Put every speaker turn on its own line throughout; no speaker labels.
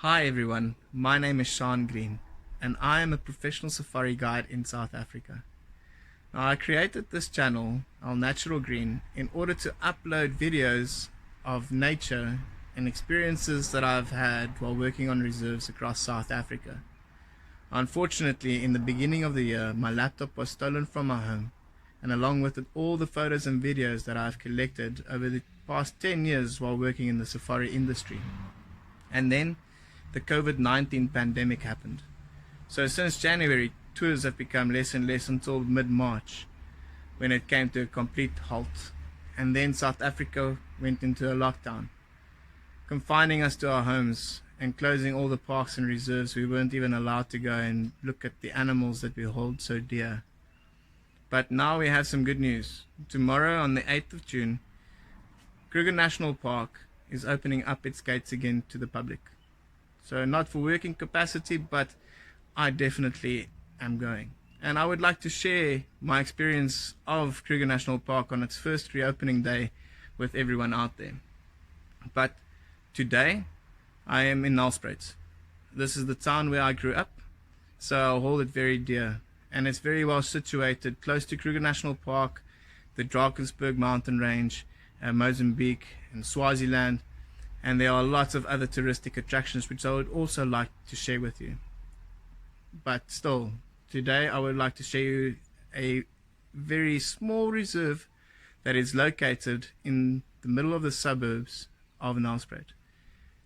Hi everyone, my name is Sean Green and I am a professional safari guide in South Africa. Now, I created this channel, Our Natural Green, in order to upload videos of nature and experiences that I've had while working on reserves across South Africa. Unfortunately, in the beginning of the year, my laptop was stolen from my home, and along with it, all the photos and videos that I've collected over the past 10 years while working in the safari industry. And then the COVID-19 pandemic happened. So since January, tours have become less and less until mid-March, when it came to a complete halt. And then South Africa went into a lockdown, confining us to our homes and closing all the parks and reserves. We weren't even allowed to go and look at the animals that we hold so dear. But now we have some good news. Tomorrow, on the 8th of June, Kruger National Park is opening up its gates again to the public. So not for working capacity, but I definitely am going. And I would like to share my experience of Kruger National Park on its first reopening day with everyone out there. But today, I am in Nelspruit. This is the town where I grew up, so I'll hold it very dear. And it's very well situated, close to Kruger National Park, the Drakensberg mountain range, Mozambique and Swaziland. And there are lots of other touristic attractions which I would also like to share with you. But still, today I would like to show you a very small reserve that is located in the middle of the suburbs of Nelspruit.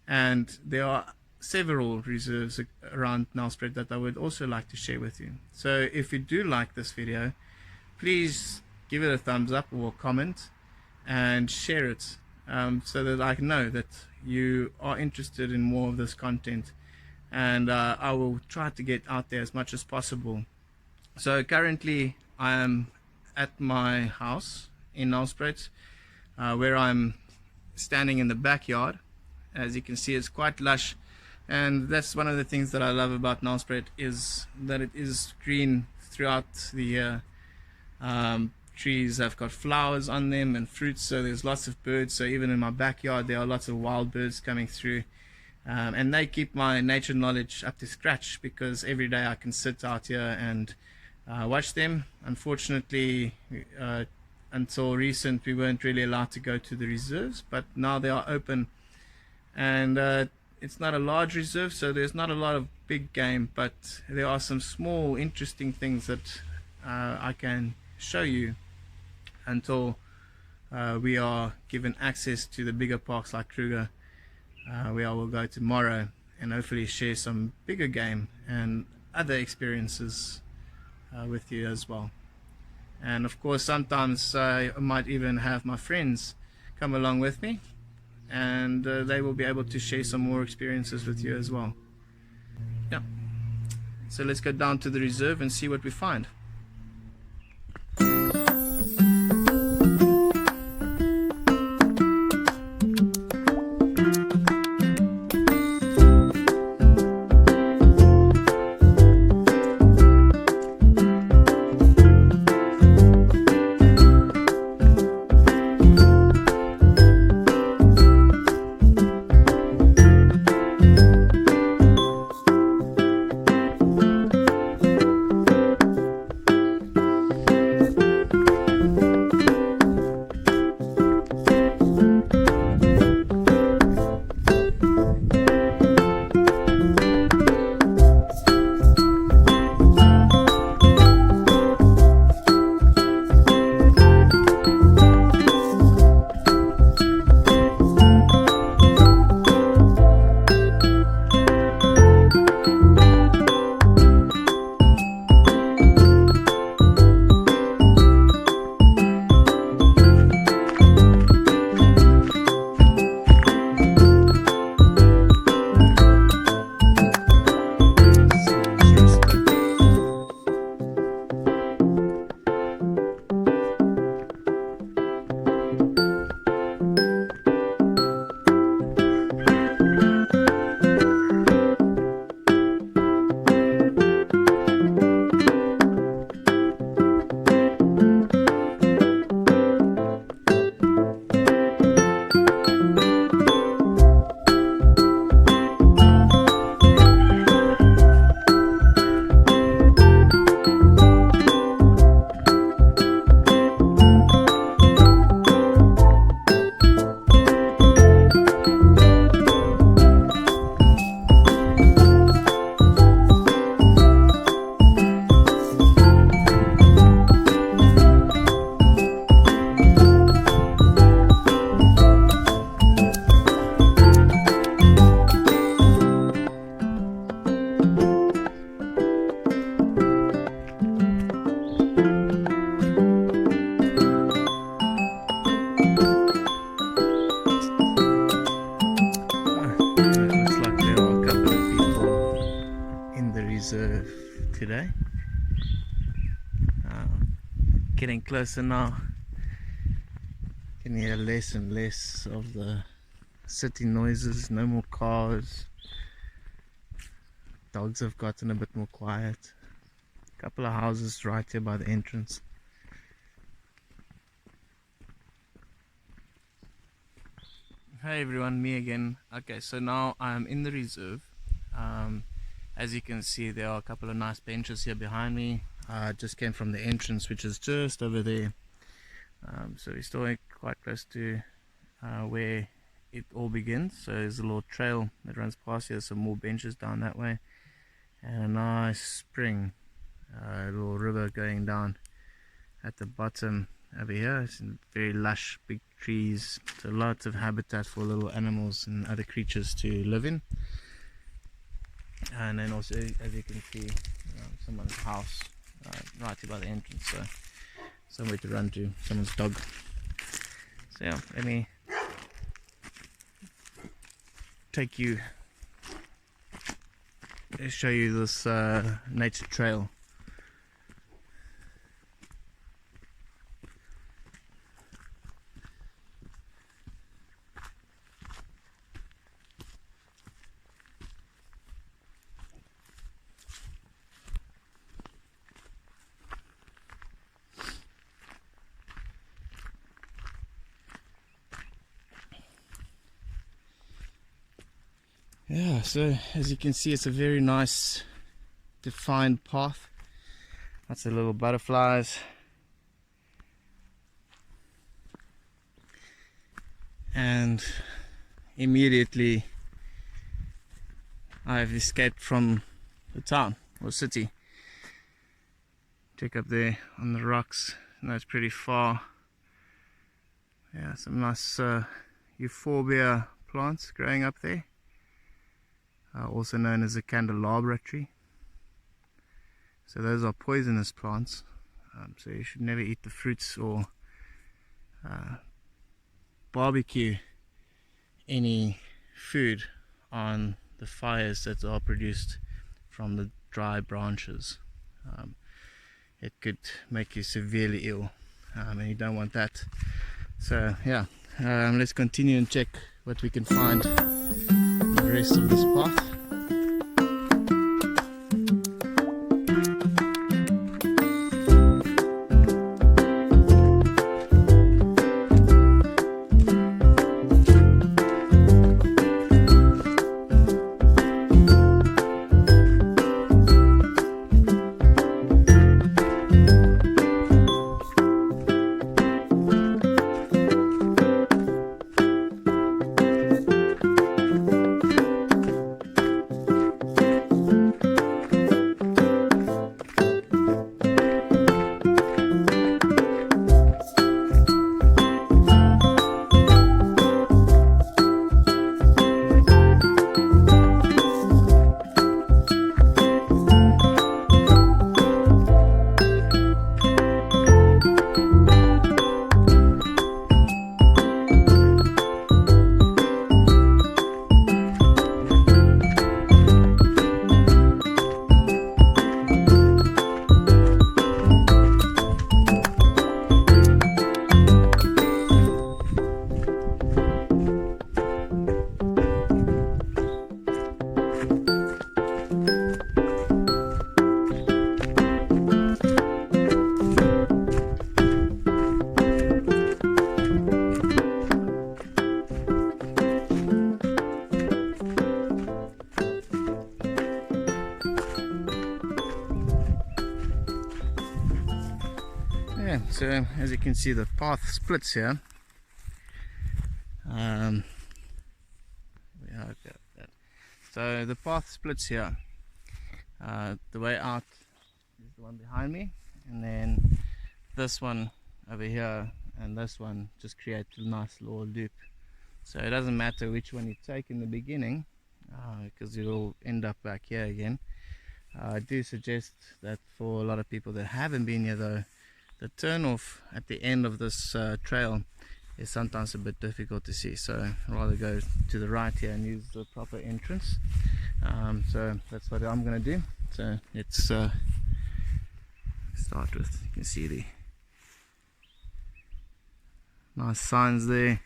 And there are several reserves around Nelspruit that I would also like to share with you. So if you do like this video, please give it a thumbs up or comment and share it. So that I know that you are interested in more of this content, and I will try to get out there as much as possible. So currently I am at my house in Nelspruit, where I'm standing in the backyard. As you can see, it's quite lush, and that's one of the things that I love about Nelspruit, is that it is green throughout the year. Trees have got flowers on them and fruits, so there's lots of birds. So even in my backyard there are lots of wild birds coming through, and they keep my nature knowledge up to scratch, because every day I can sit out here and watch them. Unfortunately, until recent, we weren't really allowed to go to the reserves, but now they are open. And it's not a large reserve, so there's not a lot of big game, but there are some small interesting things that I can show you until we are given access to the bigger parks like Kruger, where I will go tomorrow and hopefully share some bigger game and other experiences with you as well. And of course, sometimes I might even have my friends come along with me, and they will be able to share some more experiences with you as well. Yeah, so let's go down to the reserve and see what we find. Getting closer now. Can hear less and less of the city noises, no more cars. Dogs have gotten a bit more quiet. A couple of houses right here by the entrance. Hey everyone, me again. Okay, so now I'm in the reserve. As you can see, there are a couple of nice benches here behind me. I just came from the entrance, which is just over there. So we're still quite close to where it all begins. So there's a little trail that runs past here, some more benches down that way, and a nice spring, a little river going down at the bottom over here. It's very lush, big trees, so lots of habitat for little animals and other creatures to live in. And then also, as you can see, someone's house right here by the entrance, so somewhere to run to, someone's dog. So yeah, let me show you this nature trail. Yeah, so as you can see, it's a very nice defined path. Lots of little butterflies. And immediately I've escaped from the town or city. Check up there on the rocks, and that's pretty far. Yeah, some nice euphorbia plants growing up there. Also known as a candelabra tree. So those are poisonous plants, so you should never eat the fruits or barbecue any food on the fires that are produced from the dry branches. It could make you severely ill, and you don't want that. So yeah, let's continue and check what we can find on the rest of this path. Yeah, so as you can see, the path splits here. So the path splits here. The way out is the one behind me, and then this one over here and this one just create a nice little loop. So it doesn't matter which one you take in the beginning, because it'll end up back here again. I do suggest that for a lot of people that haven't been here though, the turn off at the end of this trail is sometimes a bit difficult to see, so I'd rather go to the right here and use the proper entrance. So that's what I'm going to do. So let's start with, you can see the Nice signs there.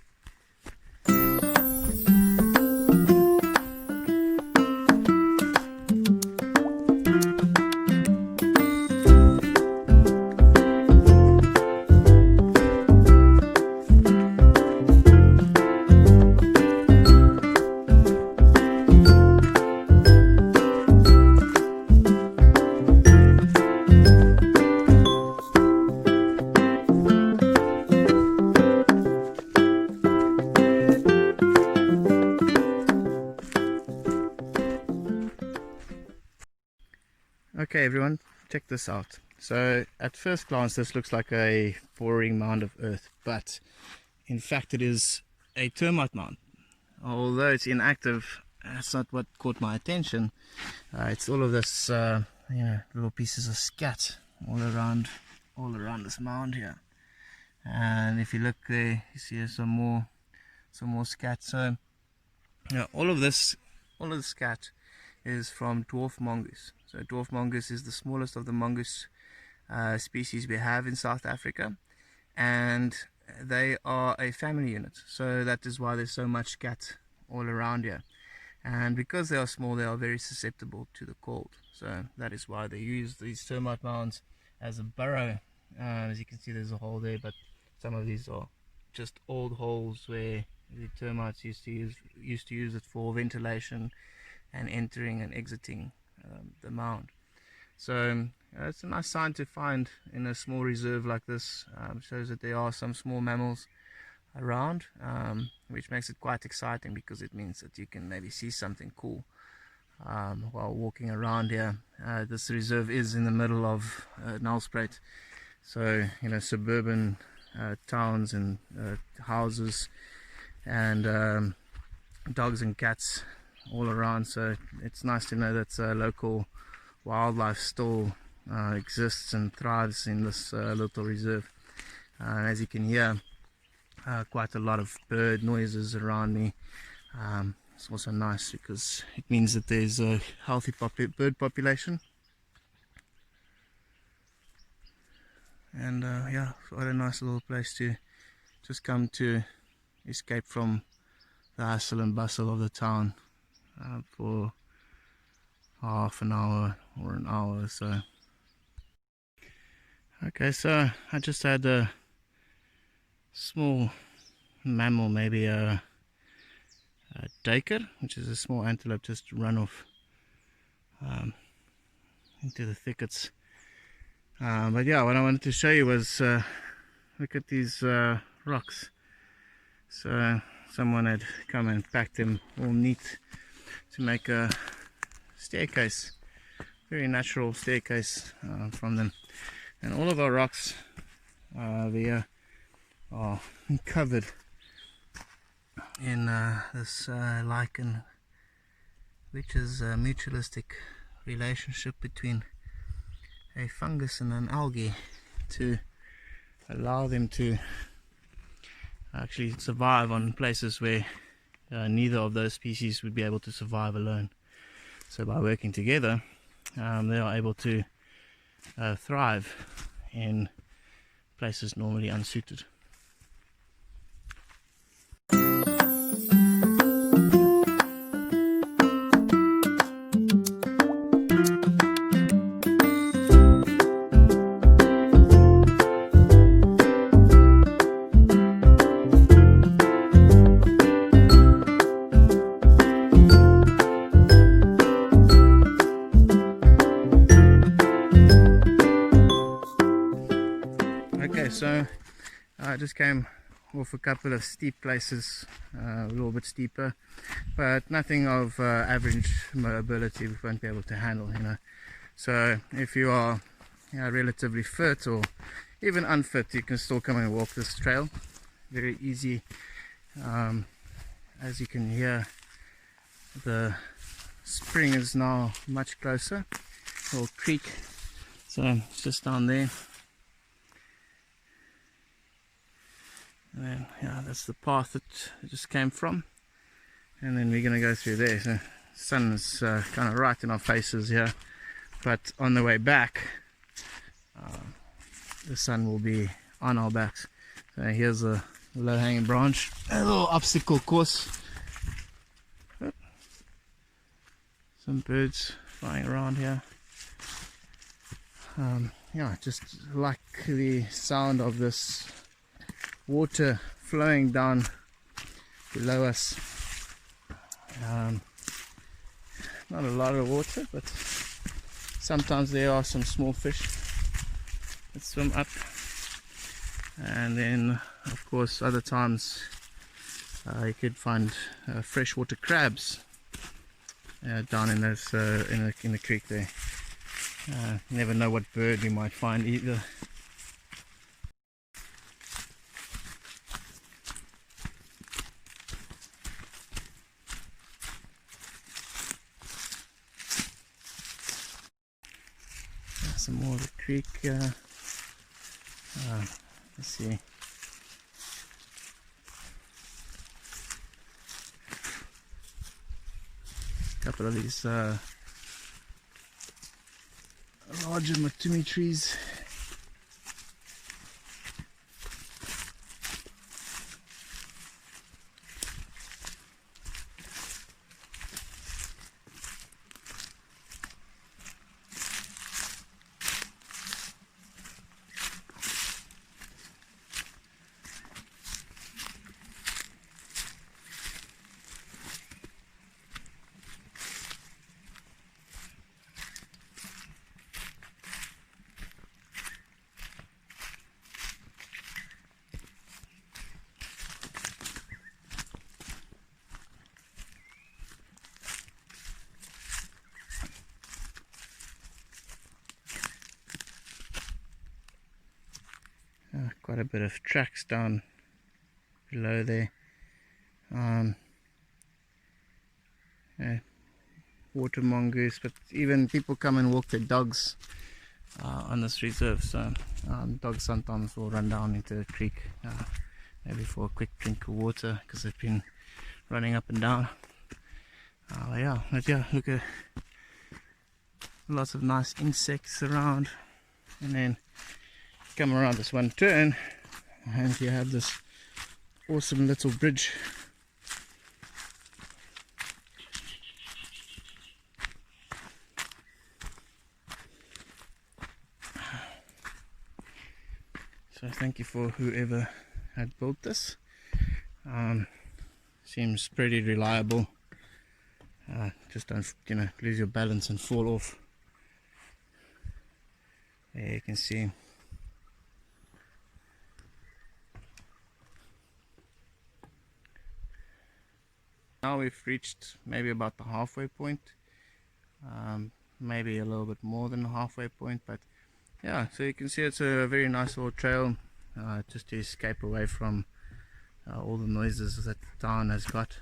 Okay everyone, check this out. So at first glance this looks like a boring mound of earth, but in fact it is a termite mound. Although it's inactive, that's not what caught my attention. It's all of this little pieces of scat all around this mound here. And if you look there, you see some more scat. So all of the scat is from dwarf mongoose. So dwarf mongoose is the smallest of the mongoose species we have in South Africa, and they are a family unit. So that is why there's so much scat all around here. And because they are small, they are very susceptible to the cold. So that is why they use these termite mounds as a burrow. As you can see, there's a hole there, but some of these are just old holes where the termites used to use it for ventilation and entering and exiting the mound. So it's a nice sign to find in a small reserve like this. Shows that there are some small mammals around, which makes it quite exciting because it means that you can maybe see something cool while walking around here. This reserve is in the middle of Nelspruit, so suburban towns and houses and dogs and cats all around. So it's nice to know that local wildlife still exists and thrives in this little reserve. As you can hear, quite a lot of bird noises around me. It's also nice because it means that there's a healthy bird population. And yeah, what a nice little place to just come to escape from the hustle and bustle of the town for half an hour or an hour or so. Okay, so I just had a small mammal, maybe a duiker, which is a small antelope, just run off into the thickets. But yeah, what I wanted to show you was look at these rocks. So someone had come and packed them all neat to make a staircase, very natural staircase from them. And all of our rocks there are covered in this lichen, which is a mutualistic relationship between a fungus and an algae to allow them to actually survive on places where neither of those species would be able to survive alone. So by working together, they are able to thrive in places normally unsuited. Okay, so I just came off a couple of steep places, a little bit steeper, but nothing of average mobility we won't be able to handle, So if you are relatively fit or even unfit, you can still come and walk this trail. Very easy. As you can hear, the spring is now much closer, or creek. So it's just down there. And then, yeah, that's the path that it just came from. And then we're going to go through there. So the sun is kind of right in our faces here. But on the way back, the sun will be on our backs. So here's a low hanging branch, a little obstacle course. Some birds flying around here. Yeah, just like the sound of this water flowing down below us. Not a lot of water, but sometimes there are some small fish that swim up, and then of course other times you could find freshwater crabs down in those in the creek there. Never know what bird you might find either. Some more of the creek. Let's see. A couple of these larger matumi trees. Quite a bit of tracks down below there. Water mongoose, but even people come and walk their dogs on this reserve, so dogs sometimes will run down into the creek maybe for a quick drink of water because they've been running up and down. Yeah, look at lots of nice insects around, and then come around this one turn and you have this awesome little bridge. So thank you for whoever had built this. Seems pretty reliable. Just don't lose your balance and fall off. There you can see. Now we've reached maybe about the halfway point, maybe a little bit more than the halfway point, but yeah, so you can see it's a very nice little trail just to escape away from all the noises that the town has got,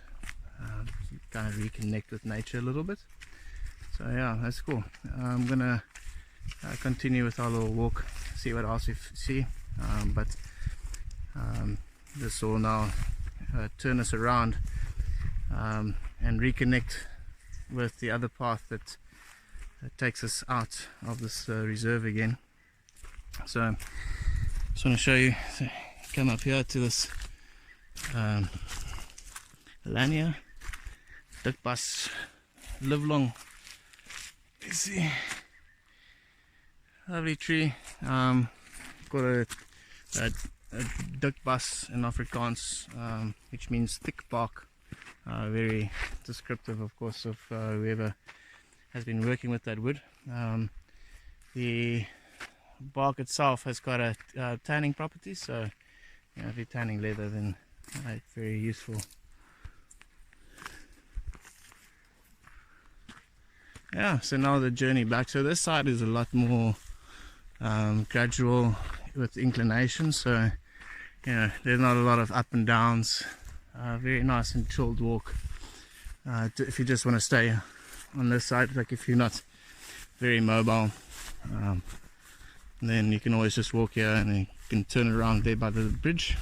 kind of reconnect with nature a little bit. So yeah, that's cool. I'm gonna continue with our little walk, see what else we see, but this will now turn us around and reconnect with the other path that takes us out of this reserve again. So I just want to show you, so come up here to this Lania Dikbas live long. You see, lovely tree. Got a Dikbas in Afrikaans, which means thick bark. Very descriptive, of course, of whoever has been working with that wood. The bark itself has got a tanning property, so if you're tanning leather, then it's very useful. Yeah, so now the journey back. So this side is a lot more gradual with inclination, so there's not a lot of up and downs. Very nice and chilled walk. If you just want to stay on this side, like if you're not very mobile, then you can always just walk here and you can turn around there by the bridge.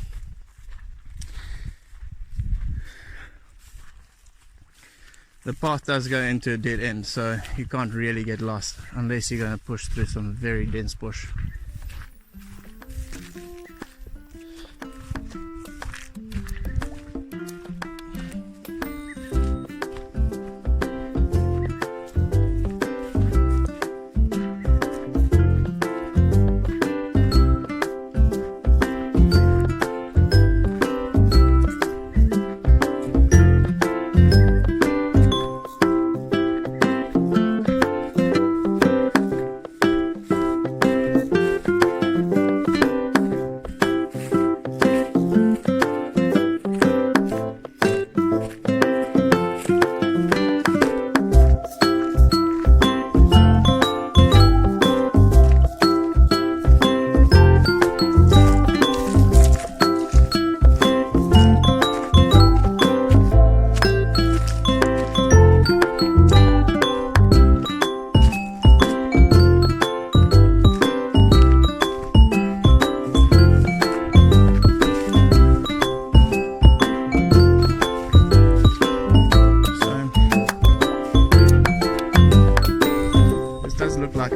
The path does go into a dead end, so you can't really get lost unless you're going to push through some very dense bush.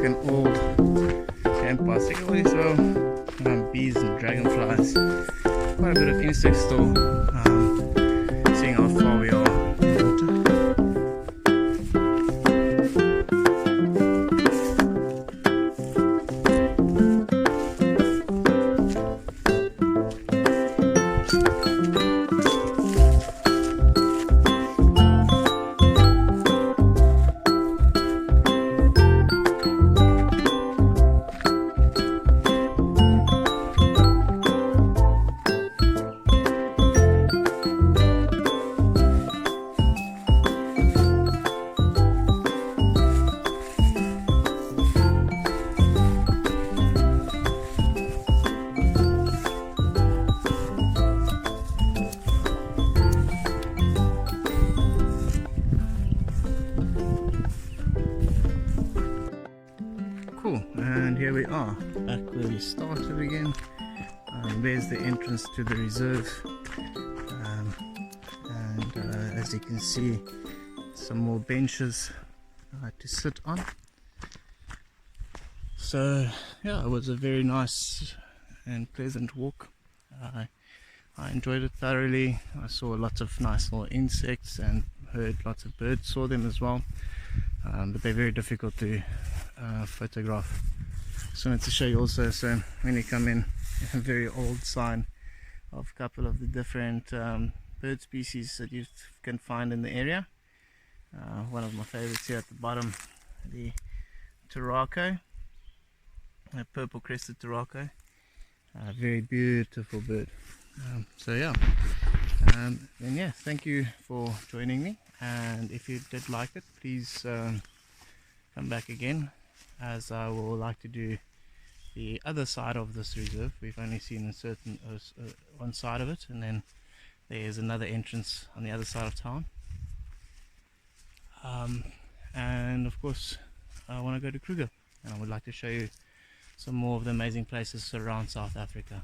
an old campfire. See all these little bees and dragonflies. Quite a bit of insects still. Seeing how far we are in the water. Cool, and here we are, back where we started again. There's the entrance to the reserve, and as you can see, some more benches to sit on. So yeah, it was a very nice and pleasant walk. I enjoyed it thoroughly. I saw lots of nice little insects and heard lots of birds, saw them as well, but they're very difficult to photograph. Just wanted to show you also, so when you come in, a very old sign of a couple of the different bird species that you can find in the area. One of my favorites here at the bottom, the Turaco, a purple crested Turaco, a very beautiful bird. So yeah, and yeah, thank you for joining me, and if you did like it, please come back again, as I will like to do the other side of this reserve. We've only seen a certain one side of it, and then there's another entrance on the other side of town. And of course I want to go to Kruger, and I would like to show you some more of the amazing places around South Africa.